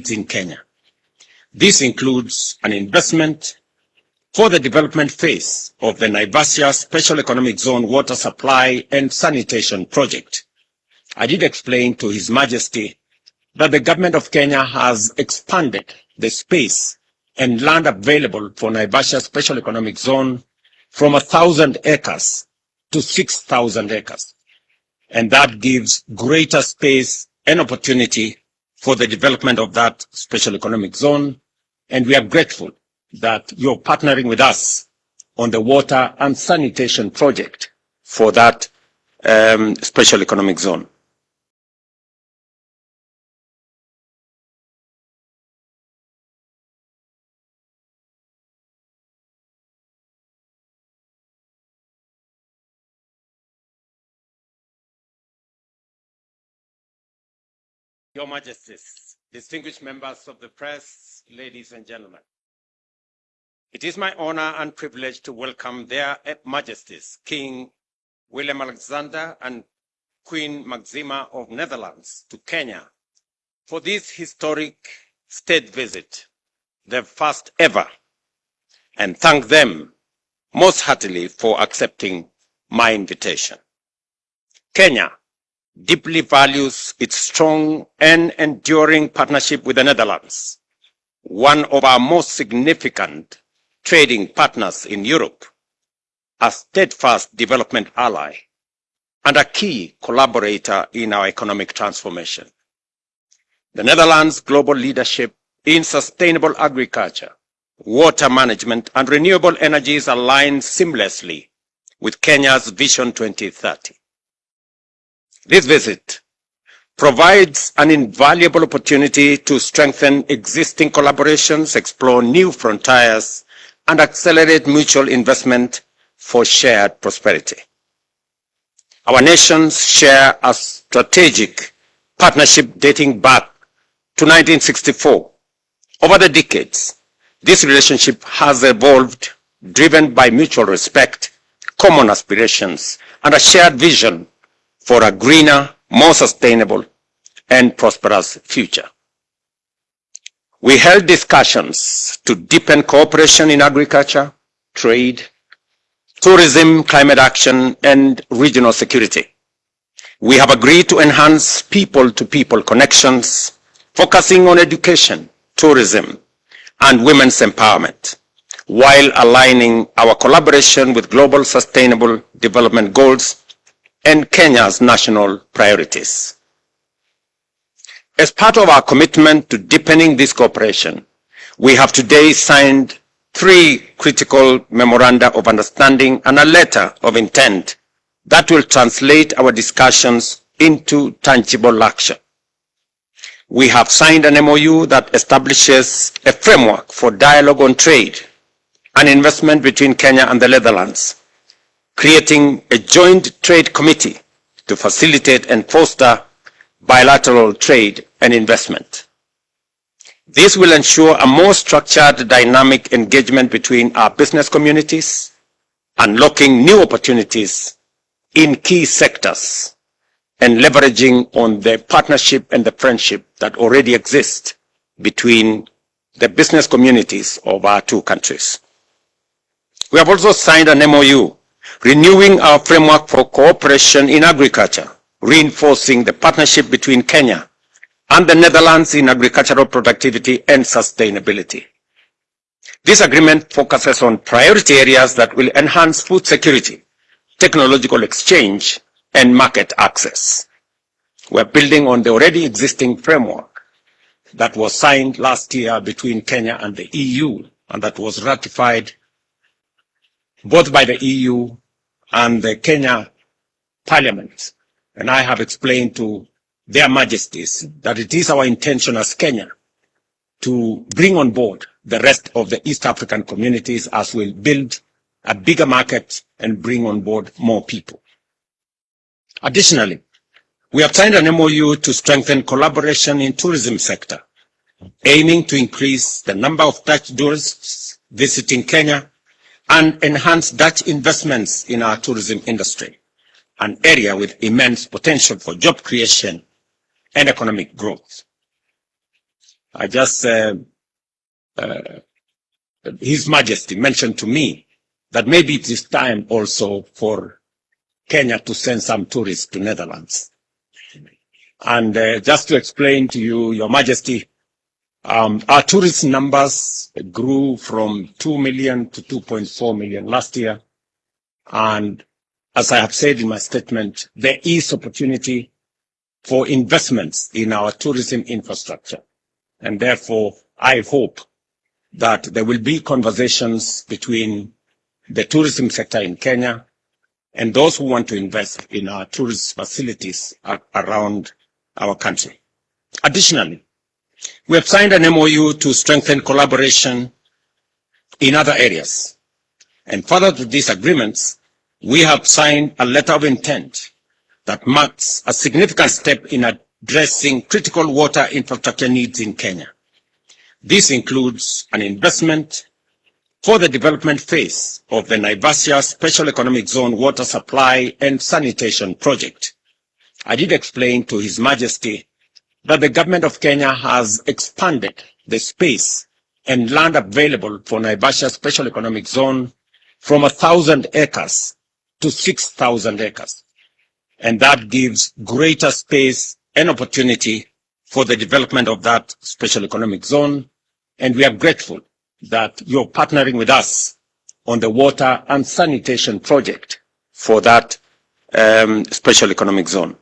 needs in Kenya. This includes an investment for the development phase of the Naivasha Special Economic Zone Water Supply and Sanitation Project. I did explain to His Majesty that the government of Kenya has expanded the space and land available for Naivasha Special Economic Zone from 1,000 acres to 6,000 acres. And that gives greater space and opportunity for the development of that special economic zone. And we are grateful that you're partnering with us on the water and sanitation project for that special economic zone. Your Majesties, distinguished members of the press, ladies and gentlemen. It is my honor and privilege to welcome their Majesties, King Willem Alexander and Queen Maxima of Netherlands to Kenya for this historic state visit, their first ever, and thank them most heartily for accepting my invitation. Kenya deeply values its strong and enduring partnership with the Netherlands, one of our most significant trading partners in Europe, a steadfast development ally, and a key collaborator in our economic transformation. The Netherlands' global leadership in sustainable agriculture, water management, and renewable energies aligns seamlessly with Kenya's Vision 2030. This visit provides an invaluable opportunity to strengthen existing collaborations, explore new frontiers, and accelerate mutual investment for shared prosperity. Our nations share a strategic partnership dating back to 1964. Over the decades, this relationship has evolved, driven by mutual respect, common aspirations, and a shared vision for a greener, more sustainable, and prosperous future. We held discussions to deepen cooperation in agriculture, trade, tourism, climate action, and regional security. We have agreed to enhance people-to-people connections, focusing on education, tourism, and women's empowerment, while aligning our collaboration with global sustainable development goals and Kenya's national priorities. As part of our commitment to deepening this cooperation, we have today signed 3 critical memoranda of understanding and a letter of intent that will translate our discussions into tangible action. We have signed an MOU that establishes a framework for dialogue on trade and investment between Kenya and the Netherlands, creating a joint trade committee to facilitate and foster bilateral trade and investment. This will ensure a more structured, dynamic engagement between our business communities, unlocking new opportunities in key sectors and leveraging on the partnership and the friendship that already exist between the business communities of our 2 countries. We have also signed an MOU renewing our framework for cooperation in agriculture, reinforcing the partnership between Kenya and the Netherlands in agricultural productivity and sustainability. This agreement focuses on priority areas that will enhance food security, technological exchange, and market access. We are building on the already existing framework that was signed last year between Kenya and the EU, and that was ratified both by the EU and the Kenya Parliament. And I have explained to their Majesties that it is our intention as Kenya to bring on board the rest of the East African communities as we build a bigger market and bring on board more people. Additionally, we have signed an MOU to strengthen collaboration in tourism sector, aiming to increase the number of Dutch tourists visiting Kenya and enhance Dutch investments in our tourism industry, an area with immense potential for job creation and economic growth. His Majesty mentioned to me that maybe it is time also for Kenya to send some tourists to Netherlands. And just to explain to you, Your Majesty, our tourist numbers grew from 2 million to 2.4 million last year. And as I have said in my statement, there is opportunity for investments in our tourism infrastructure. And therefore, I hope that there will be conversations between the tourism sector in Kenya and those who want to invest in our tourist facilities around our country. Additionally, we have signed an MOU to strengthen collaboration in other areas. And further to these agreements, we have signed a letter of intent that marks a significant step in addressing critical water infrastructure needs in Kenya. This includes an investment for the development phase of the Naivasha Special Economic Zone Water Supply and Sanitation Project. I did explain to His Majesty that the government of Kenya has expanded the space and land available for Naivasha Special Economic Zone from 1,000 acres to 6,000 acres. And that gives greater space and opportunity for the development of that special economic zone. And we are grateful that you're partnering with us on the water and sanitation project for that special economic zone.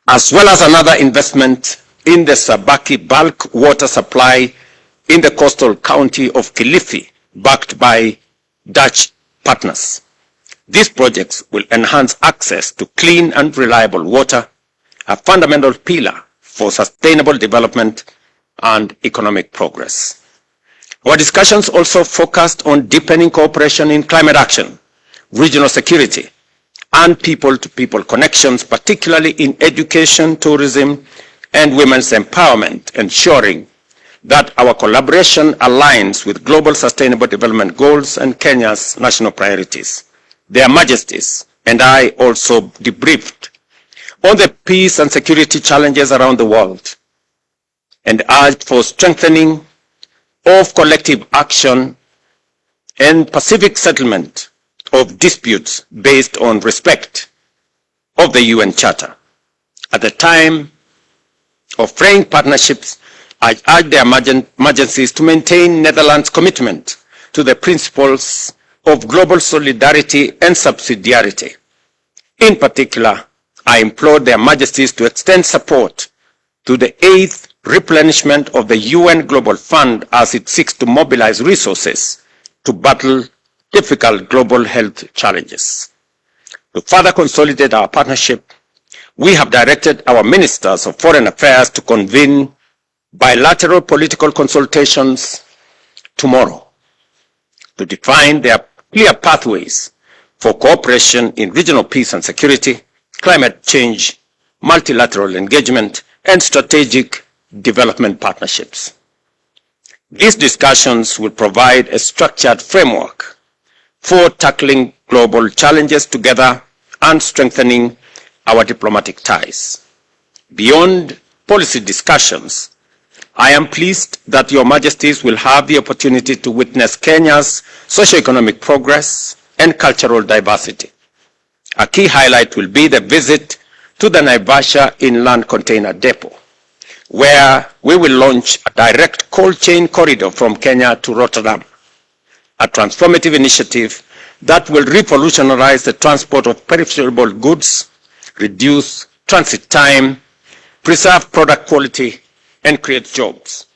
As well as another investment in the Sabaki bulk water supply in the coastal county of Kilifi, backed by Dutch partners. These projects will enhance access to clean and reliable water, a fundamental pillar for sustainable development and economic progress. Our discussions also focused on deepening cooperation in climate action, regional security, and people-to-people connections, particularly in education, tourism, and women's empowerment, ensuring that our collaboration aligns with global sustainable development goals and Kenya's national priorities. Their Majesties and I also debriefed on the peace and security challenges around the world and urged for strengthening of collective action and pacific settlement of disputes based on respect of the UN Charter. At the time of fraying partnerships, I urge their Majesties to maintain Netherlands' commitment to the principles of global solidarity and subsidiarity. In particular, I implore their Majesties to extend support to the 8th replenishment of the UN Global Fund as it seeks to mobilize resources to battle difficult global health challenges. To further consolidate our partnership, we have directed our ministers of foreign affairs to convene bilateral political consultations tomorrow to define their clear pathways for cooperation in regional peace and security, climate change, multilateral engagement, and strategic development partnerships. These discussions will provide a structured framework for tackling global challenges together and strengthening our diplomatic ties. Beyond policy discussions, I am pleased that Your Majesties will have the opportunity to witness Kenya's socio-economic progress and cultural diversity. A key highlight will be the visit to the Naivasha Inland Container Depot, where we will launch a direct cold chain corridor from Kenya to Rotterdam, a transformative initiative that will revolutionize the transport of perishable goods, reduce transit time, preserve product quality, and create jobs.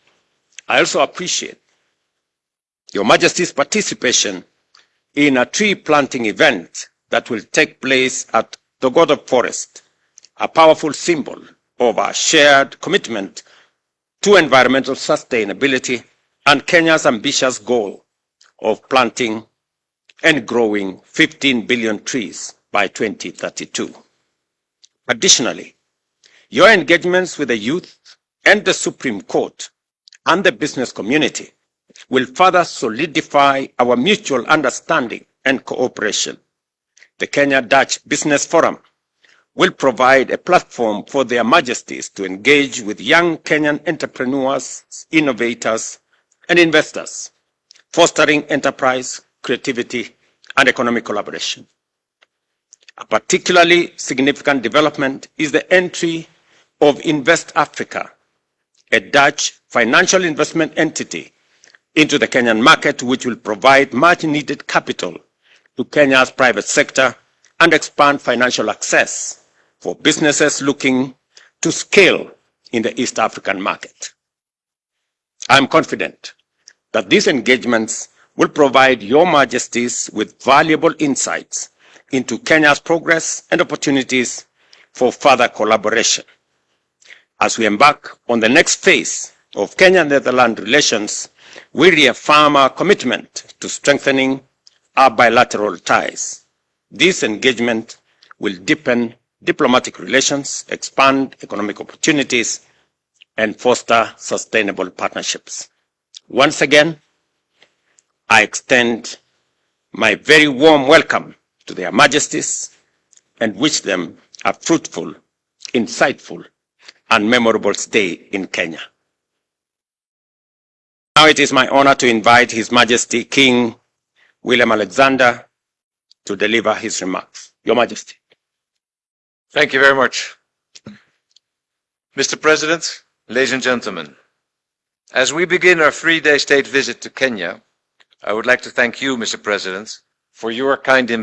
I also appreciate Your Majesty's participation in a tree planting event that will take place at the Godo Forest, a powerful symbol of our shared commitment to environmental sustainability and Kenya's ambitious goal of planting and growing 15 billion trees by 2032. Additionally, your engagements with the youth and the Supreme Court and the business community will further solidify our mutual understanding and cooperation. The Kenya-Dutch Business Forum will provide a platform for their majesties to engage with young Kenyan entrepreneurs, innovators, and investors, fostering enterprise, creativity, and economic collaboration. A particularly significant development is the entry of Invest Africa, a Dutch financial investment entity, into the Kenyan market, which will provide much-needed capital to Kenya's private sector and expand financial access for businesses looking to scale in the East African market. I am confident that these engagements will provide Your Majesties with valuable insights into Kenya's progress and opportunities for further collaboration. As we embark on the next phase of Kenya-Netherlands relations, we reaffirm our commitment to strengthening our bilateral ties. This engagement will deepen diplomatic relations, expand economic opportunities, and foster sustainable partnerships. Once again, I extend my very warm welcome to their majesties and wish them a fruitful, insightful, and memorable stay in Kenya. Now it is my honor to invite His Majesty King William Alexander to deliver his remarks. Your Majesty. Thank you very much. Mr. President, ladies and gentlemen, as we begin our 3-day state visit to Kenya, I would like to thank you, Mr. President, for your kind invitation.